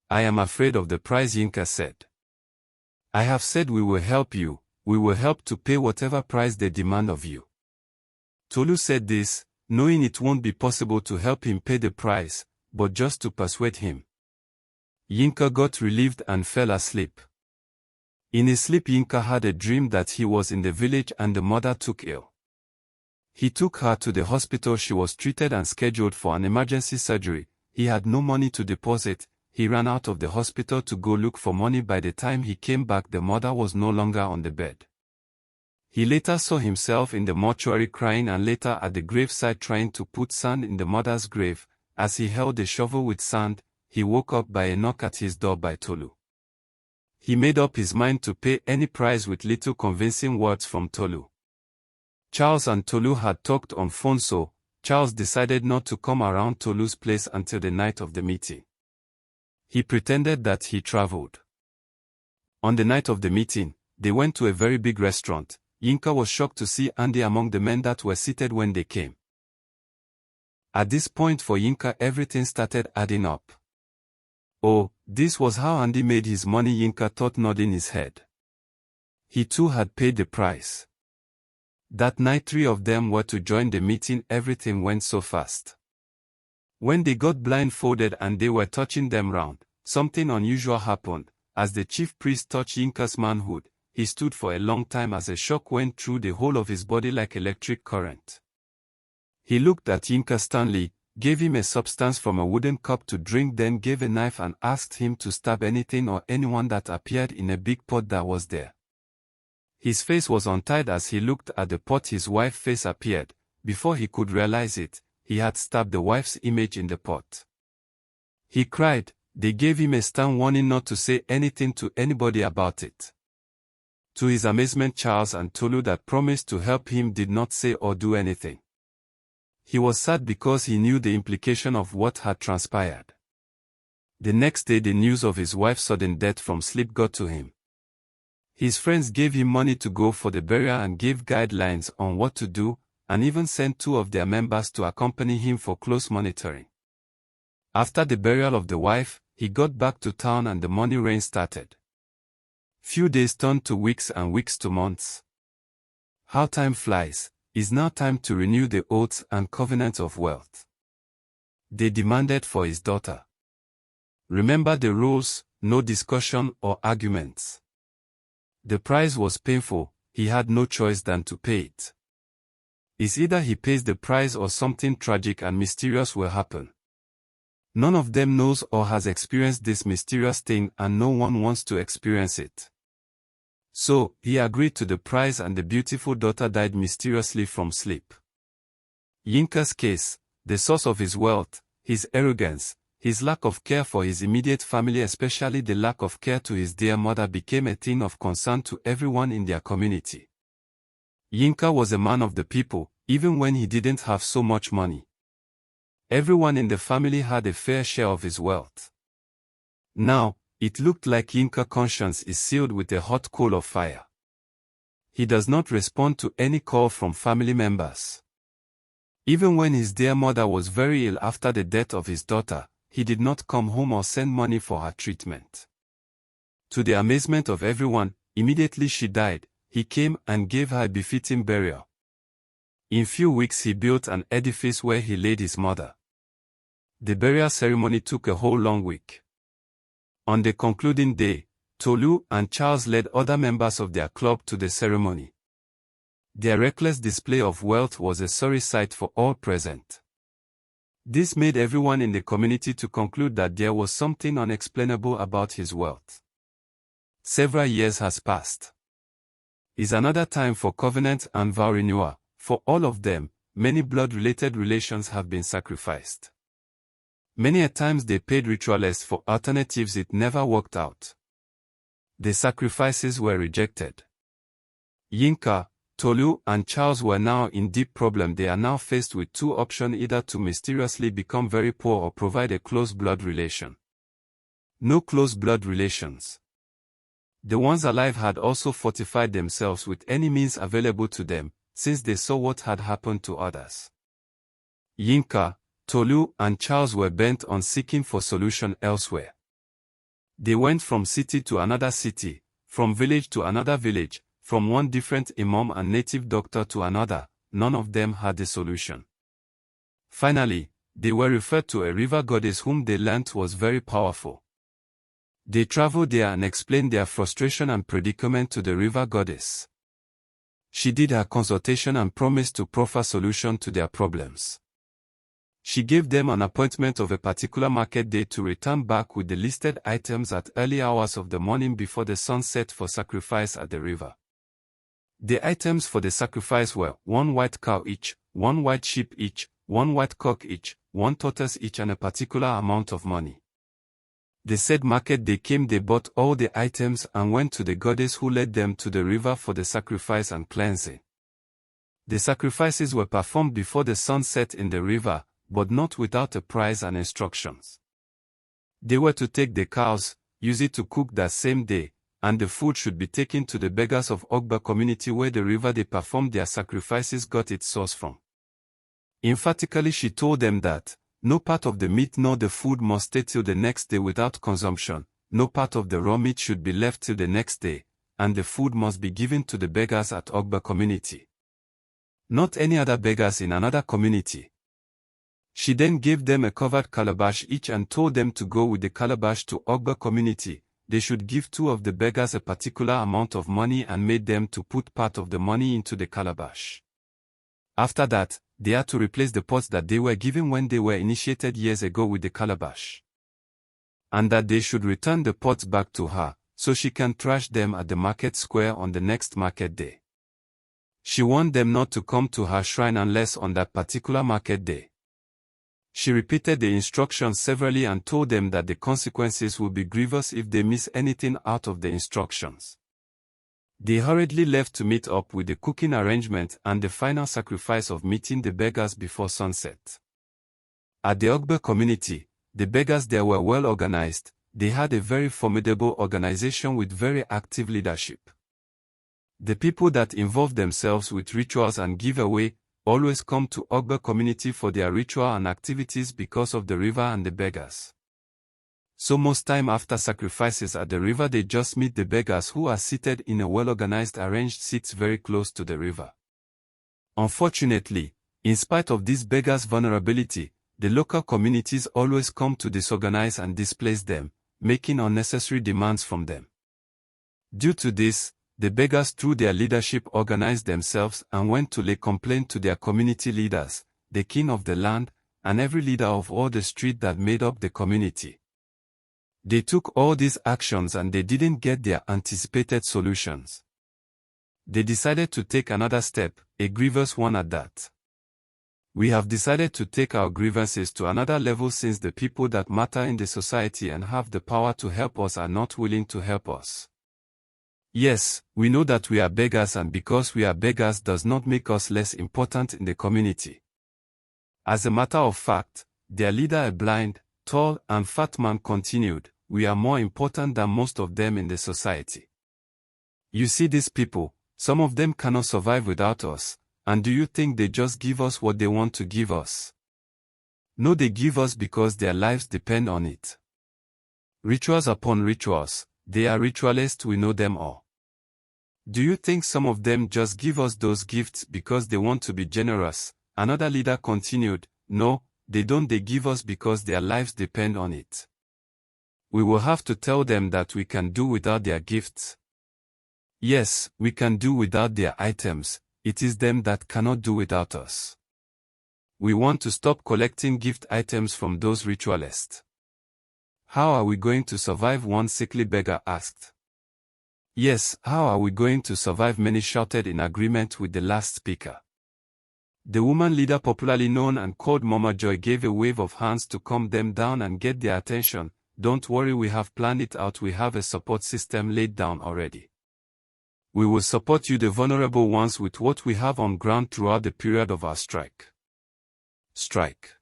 I am afraid of the price, Yinka said. I have said we will help you, we will help to pay whatever price they demand of you. Tolu said this, knowing it won't be possible to help him pay the price, but just to persuade him. Yinka got relieved and fell asleep. In his sleep, Yinka had a dream that he was in the village and the mother took ill. He took her to the hospital. She was treated and scheduled for an emergency surgery. He had no money to deposit. He ran out of the hospital to go look for money. By the time he came back, the mother was no longer on the bed. He later saw himself in the mortuary crying and later at the graveside trying to put sand in the mother's grave. As he held a shovel with sand, he woke up by a knock at his door by Tolu. He made up his mind to pay any price with little convincing words from Tolu. Charles and Tolu had talked on phone, so Charles decided not to come around Tolu's place until the night of the meeting. He pretended that he traveled. On the night of the meeting, they went to a very big restaurant. Yinka was shocked to see Andy among the men that were seated when they came. At this point for Yinka, everything started adding up. Oh, this was how Andy made his money, Yinka thought, nodding his head. He too had paid the price. That night 3 of them were to join the meeting. Everything went so fast. When they got blindfolded and they were touching them round, something unusual happened. As the chief priest touched Yinka's manhood, he stood for a long time as a shock went through the whole of his body like electric current. He looked at Yinka sternly, gave him a substance from a wooden cup to drink, then gave a knife and asked him to stab anything or anyone that appeared in a big pot that was there. His face was untied as he looked at the pot. His wife's face appeared. Before he could realize it, he had stabbed the wife's image in the pot. He cried. They gave him a stern warning not to say anything to anybody about it. To his amazement, Charles and Tolu that promised to help him did not say or do anything. He was sad because he knew the implication of what had transpired. The next day, the news of his wife's sudden death from sleep got to him. His friends gave him money to go for the burial and gave guidelines on what to do, and even sent 2 of their members to accompany him for close monitoring. After the burial of the wife, he got back to town and the money rain started. Few days turned to weeks and weeks to months. How time flies! It's now time to renew the oaths and covenants of wealth. They demanded for his daughter. Remember the rules, no discussion or arguments. The price was painful. He had no choice than to pay it. It's either he pays the price or something tragic and mysterious will happen. None of them knows or has experienced this mysterious thing, and no one wants to experience it. So, he agreed to the price and the beautiful daughter died mysteriously from sleep. Yinka's case, the source of his wealth, his arrogance, his lack of care for his immediate family, especially the lack of care to his dear mother, became a thing of concern to everyone in their community. Yinka was a man of the people, even when he didn't have so much money. Everyone in the family had a fair share of his wealth. Now, it looked like Yinka's conscience is sealed with a hot coal of fire. He does not respond to any call from family members. Even when his dear mother was very ill after the death of his daughter, he did not come home or send money for her treatment. To the amazement of everyone, immediately she died, he came and gave her a befitting burial. In few weeks he built an edifice where he laid his mother. The burial ceremony took a whole long week. On the concluding day, Tolu and Charles led other members of their club to the ceremony. Their reckless display of wealth was a sorry sight for all present. This made everyone in the community to conclude that there was something unexplainable about his wealth. Several years has passed. Is another time for covenant and vow renewal. For all of them, many blood-related relations have been sacrificed. Many a times they paid ritualists for alternatives. It never worked out. The sacrifices were rejected. Yinka, Tolu and Charles were now in deep problem. They are now faced with 2 options, either to mysteriously become very poor or provide a close blood relation. No close blood relations. The ones alive had also fortified themselves with any means available to them, since they saw what had happened to others. Yinka, Tolu and Charles were bent on seeking for solution elsewhere. They went from city to another city, from village to another village, from one different imam and native doctor to another. None of them had a solution. Finally, they were referred to a river goddess whom they learnt was very powerful. They traveled there and explained their frustration and predicament to the river goddess. She did her consultation and promised to proffer solution to their problems. She gave them an appointment of a particular market day to return back with the listed items at early hours of the morning before the sun set for sacrifice at the river. The items for the sacrifice were 1 white cow each, 1 white sheep each, 1 white cock each, 1 tortoise each, and a particular amount of money. The said market day came, they bought all the items and went to the goddess who led them to the river for the sacrifice and cleansing. The sacrifices were performed before the sun set in the river, but not without a price and instructions. They were to take the cows, use it to cook that same day, and the food should be taken to the beggars of Ogba community where the river they performed their sacrifices got its source from. Emphatically she told them that, no part of the meat nor the food must stay till the next day without consumption, no part of the raw meat should be left till the next day, and the food must be given to the beggars at Ogba community. Not any other beggars in another community. She then gave them a covered calabash each and told them to go with the calabash to Ogba community. They should give 2 of the beggars a particular amount of money and made them to put part of the money into the calabash. After that, they had to replace the pots that they were given when they were initiated years ago with the calabash. And that they should return the pots back to her, so she can trash them at the market square on the next market day. She warned them not to come to her shrine unless on that particular market day. She repeated the instructions severally and told them that the consequences would be grievous if they miss anything out of the instructions. They hurriedly left to meet up with the cooking arrangement and the final sacrifice of meeting the beggars before sunset. At the Ogba community, the beggars there were well organized. They had a very formidable organization with very active leadership. The people that involve themselves with rituals and giveaway always come to Ogba community for their ritual and activities because of the river and the beggars. So most time after sacrifices at the river they just meet the beggars who are seated in a well-organized arranged seats very close to the river. Unfortunately, in spite of these beggars' vulnerability, the local communities always come to disorganize and displace them, making unnecessary demands from them. Due to this, the beggars through their leadership organized themselves and went to lay complaint to their community leaders, the king of the land, and every leader of all the street that made up the community. They took all these actions and they didn't get their anticipated solutions. They decided to take another step, a grievous one at that. We have decided to take our grievances to another level since the people that matter in the society and have the power to help us are not willing to help us. Yes, we know that we are beggars, and because we are beggars does not make us less important in the community. As a matter of fact, their leader, a blind, tall and fat man, continued, we are more important than most of them in the society. You see these people, some of them cannot survive without us, and do you think they just give us what they want to give us? No, they give us because their lives depend on it. Rituals upon rituals, they are ritualists, we know them all. Do you think some of them just give us those gifts because they want to be generous? Another leader continued, no, they don't, they give us because their lives depend on it. We will have to tell them that we can do without their gifts. Yes, we can do without their items, it is them that cannot do without us. We want to stop collecting gift items from those ritualists. How are we going to survive? One sickly beggar asked. Yes, how are we going to survive? Many shouted in agreement with the last speaker. The woman leader, popularly known and called Mama Joy, gave a wave of hands to calm them down and get their attention. Don't worry, we have planned it out, we have a support system laid down already. We will support you, the vulnerable ones, with what we have on ground throughout the period of our strike. Strike.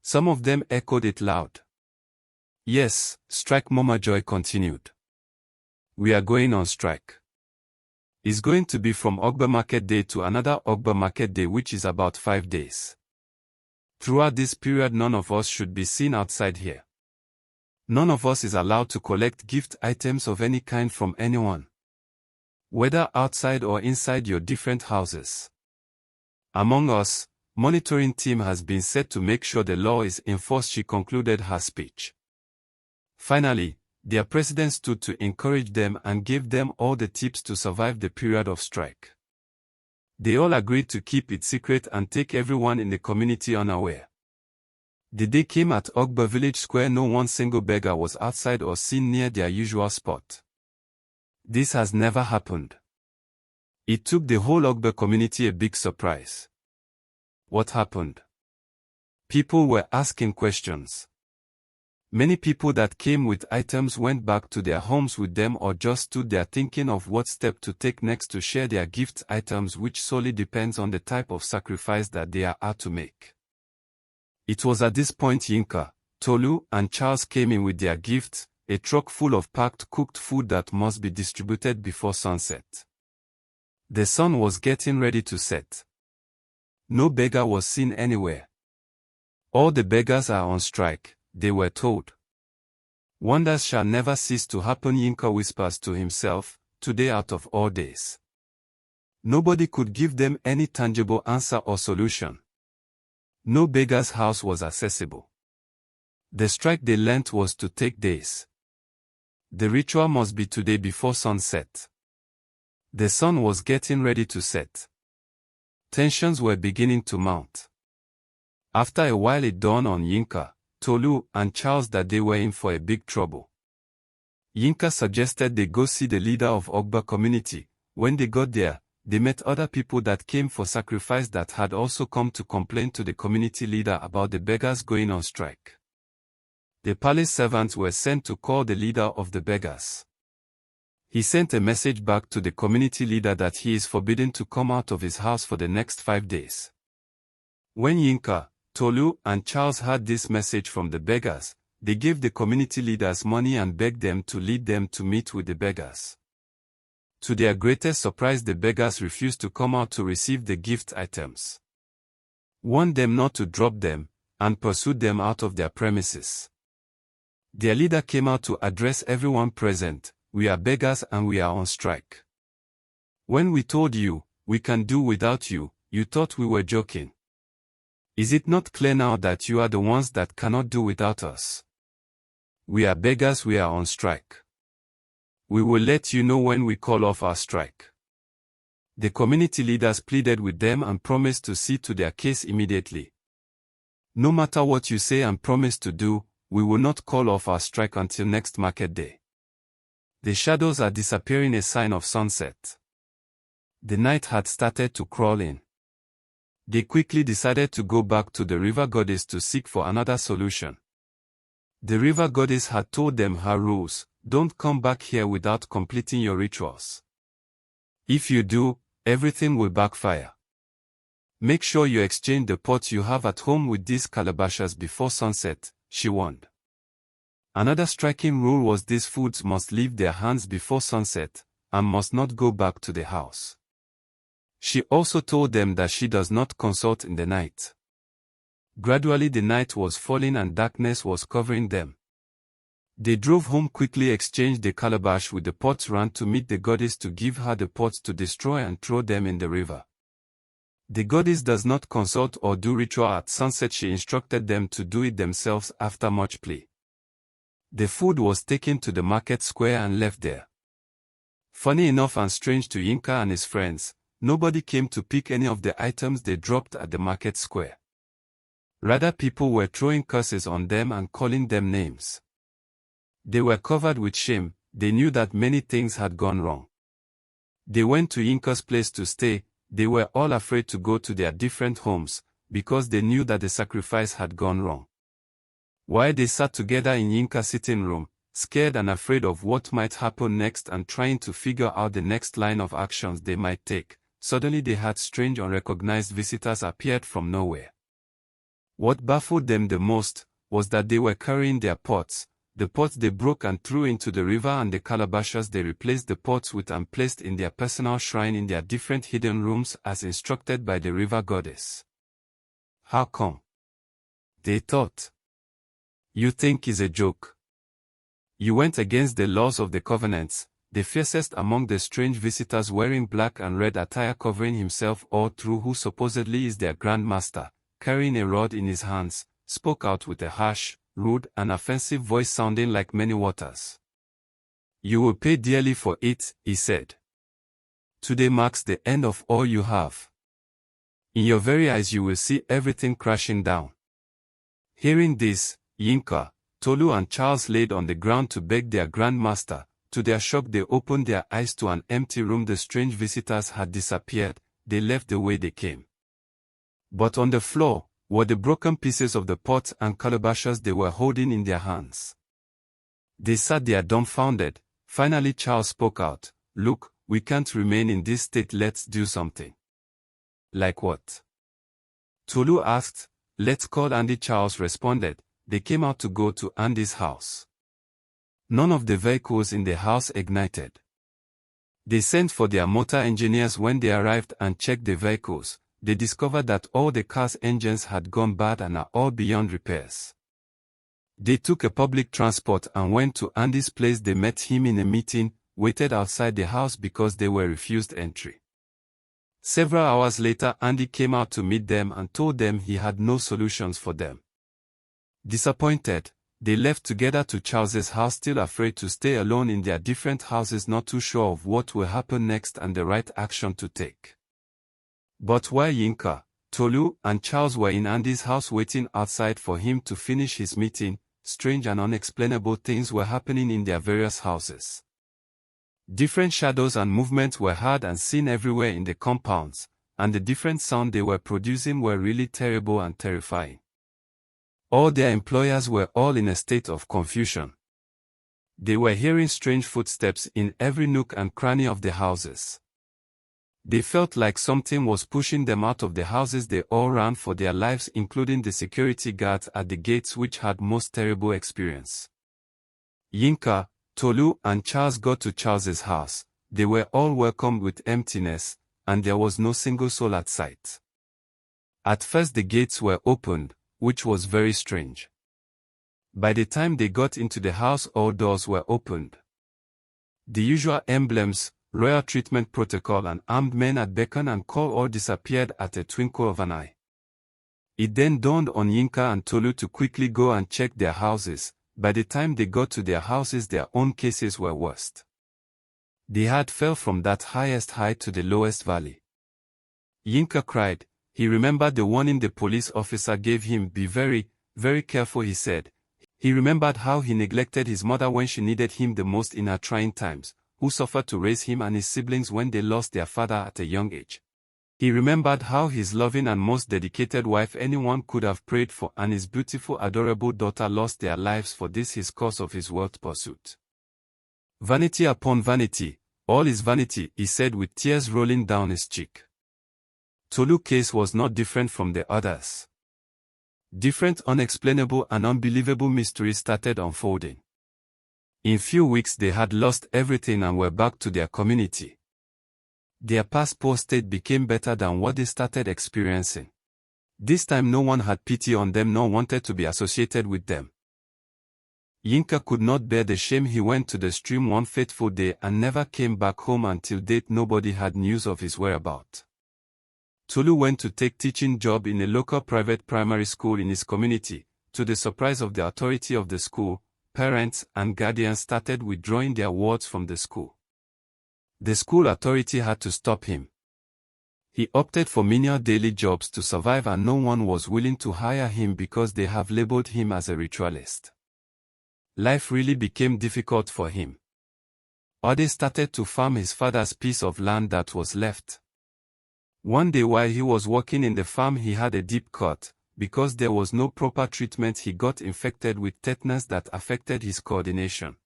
Some of them echoed it loud. Yes, strike, Mama Joy continued. We are going on strike. It's going to be from Ogba Market Day to another Ogba Market Day, which is about 5 days. Throughout this period none of us should be seen outside here. None of us is allowed to collect gift items of any kind from anyone, whether outside or inside your different houses. Among us, monitoring team has been set to make sure the law is enforced, she concluded her speech. Finally, their president stood to encourage them and gave them all the tips to survive the period of strike. They all agreed to keep it secret and take everyone in the community unaware. The day came at Ogba village square. No one single beggar was outside or seen near their usual spot. This has never happened. It took the whole Ogba community a big surprise. What happened? People were asking questions. Many people that came with items went back to their homes with them or just stood there thinking of what step to take next to share their gift items, which solely depends on the type of sacrifice that they are to make. It was at this point Yinka, Tolu, and Charles came in with their gifts, a truck full of packed cooked food that must be distributed before sunset. The sun was getting ready to set. No beggar was seen anywhere. All the beggars are on strike, they were told. Wonders shall never cease to happen, Yinka whispers to himself, today out of all days. Nobody could give them any tangible answer or solution. No beggar's house was accessible. The strike they learnt was to take days. The ritual must be today before sunset. The sun was getting ready to set. Tensions were beginning to mount. After a while it dawned on Yinka, Tolu, and Charles that they were in for a big trouble. Yinka suggested they go see the leader of Ogba community. When they got there, they met other people that came for sacrifice that had also come to complain to the community leader about the beggars going on strike. The palace servants were sent to call the leader of the beggars. He sent a message back to the community leader that he is forbidden to come out of his house for the next 5 days. When Yinka, Tolu, and Charles heard this message from the beggars, they gave the community leaders money and begged them to lead them to meet with the beggars. To their greatest surprise, the beggars refused to come out to receive the gift items, warned them not to drop them, and pursued them out of their premises. Their leader came out to address everyone present. We are beggars and we are on strike. When we told you, we can do without you, you thought we were joking. Is it not clear now that you are the ones that cannot do without us? We are beggars, we are on strike. We will let you know when we call off our strike. The community leaders pleaded with them and promised to see to their case immediately. No matter what you say and promise to do, we will not call off our strike until next market day. The shadows are disappearing, a sign of sunset. The night had started to crawl in. They quickly decided to go back to the river goddess to seek for another solution. The river goddess had told them her rules: don't come back here without completing your rituals. If you do, everything will backfire. Make sure you exchange the pots you have at home with these calabashes before sunset, she warned. Another striking rule was these foods must leave their hands before sunset, and must not go back to the house. She also told them that she does not consult in the night. Gradually the night was falling and darkness was covering them. They drove home quickly, exchanged the calabash with the pots, ran to meet the goddess to give her the pots to destroy and throw them in the river. The goddess does not consult or do ritual at sunset. She instructed them to do it themselves after much plea. The food was taken to the market square and left there. Funny enough and strange to Yinka and his friends, nobody came to pick any of the items they dropped at the market square. Rather, people were throwing curses on them and calling them names. They were covered with shame. They knew that many things had gone wrong. They went to Yinka's place to stay. They were all afraid to go to their different homes, because they knew that the sacrifice had gone wrong. While they sat together in Yinka's sitting room, scared and afraid of what might happen next and trying to figure out the next line of actions they might take, suddenly they had strange unrecognized visitors appeared from nowhere. What baffled them the most was that they were carrying their pots, the pots they broke and threw into the river, and the calabashes they replaced the pots with and placed in their personal shrine in their different hidden rooms as instructed by the river goddess. How come? They thought. You think is a joke. You went against the laws of the covenants, the fiercest among the strange visitors wearing black and red attire covering himself all through, who supposedly is their grandmaster, carrying a rod in his hands, spoke out with a harsh, rude and offensive voice sounding like many waters. You will pay dearly for it, he said. Today marks the end of all you have. In your very eyes you will see everything crashing down. Hearing this, Yinka, Tolu and Charles laid on the ground to beg their grandmaster. To their shock they opened their eyes to an empty room. The strange visitors had disappeared, they left the way they came. But on the floor were the broken pieces of the pots and calabashes they were holding in their hands. They sat there dumbfounded. Finally Charles spoke out, "Look, we can't remain in this state, let's do something." "Like what?" Tolu asked. "Let's call Andy," Charles responded. They came out to go to Andy's house. None of the vehicles in the house ignited. They sent for their motor engineers. When they arrived and checked the vehicles, they discovered that all the car's engines had gone bad and are all beyond repairs. They took a public transport and went to Andy's place. They met him in a meeting, waited outside the house because they were refused entry. Several hours later Andy came out to meet them and told them he had no solutions for them. Disappointed, they left together to Charles's house, still afraid to stay alone in their different houses, not too sure of what will happen next and the right action to take. But while Yinka, Tolu and Charles were in Andy's house waiting outside for him to finish his meeting, strange and unexplainable things were happening in their various houses. Different shadows and movements were heard and seen everywhere in the compounds, and the different sounds they were producing were really terrible and terrifying. All their employers were all in a state of confusion. They were hearing strange footsteps in every nook and cranny of the houses. They felt like something was pushing them out of the houses. They all ran for their lives, including the security guards at the gates, which had most terrible experience. Yinka, Tolu and Charles got to Charles's house. They were all welcomed with emptiness, and there was no single soul at sight. At first the gates were opened, which was very strange. By the time they got into the house all doors were opened. The usual emblems, royal treatment protocol and armed men at beckon and call all disappeared at a twinkle of an eye. It then dawned on Yinka and Tolu to quickly go and check their houses. By the time they got to their houses their own cases were worst. They had fell from that highest height to the lowest valley. Yinka cried. He remembered the warning the police officer gave him. "Be very, very careful," he said. He remembered how he neglected his mother when she needed him the most in her trying times, who suffered to raise him and his siblings when they lost their father at a young age. He remembered how his loving and most dedicated wife anyone could have prayed for and his beautiful adorable daughter lost their lives for this his cause of his wealth pursuit. "Vanity upon vanity, all is vanity," he said with tears rolling down his cheek. Tolu's case was not different from the others. Different unexplainable and unbelievable mysteries started unfolding. In few weeks they had lost everything and were back to their community. Their past poor state became better than what they started experiencing. This time no one had pity on them nor wanted to be associated with them. Yinka could not bear the shame. He went to the stream one fateful day and never came back home until date. Nobody had news of his whereabouts. Tolu went to take teaching job in a local private primary school in his community. To the surprise of the authority of the school, parents and guardians started withdrawing their wards from the school. The school authority had to stop him. He opted for menial daily jobs to survive and no one was willing to hire him because they have labeled him as a ritualist. Life really became difficult for him. Ode started to farm his father's piece of land that was left. One day while he was working in the farm he had a deep cut. Because there was no proper treatment he got infected with tetanus that affected his coordination.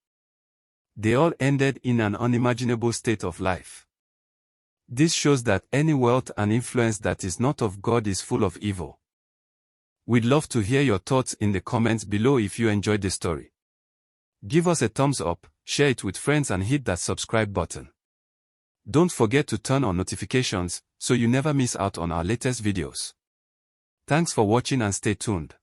They all ended in an unimaginable state of life. This shows that any wealth and influence that is not of God is full of evil. We'd love to hear your thoughts in the comments below. If you enjoyed the story, give us a thumbs up, share it with friends and hit that subscribe button. Don't forget to turn on notifications so you never miss out on our latest videos. Thanks for watching and stay tuned.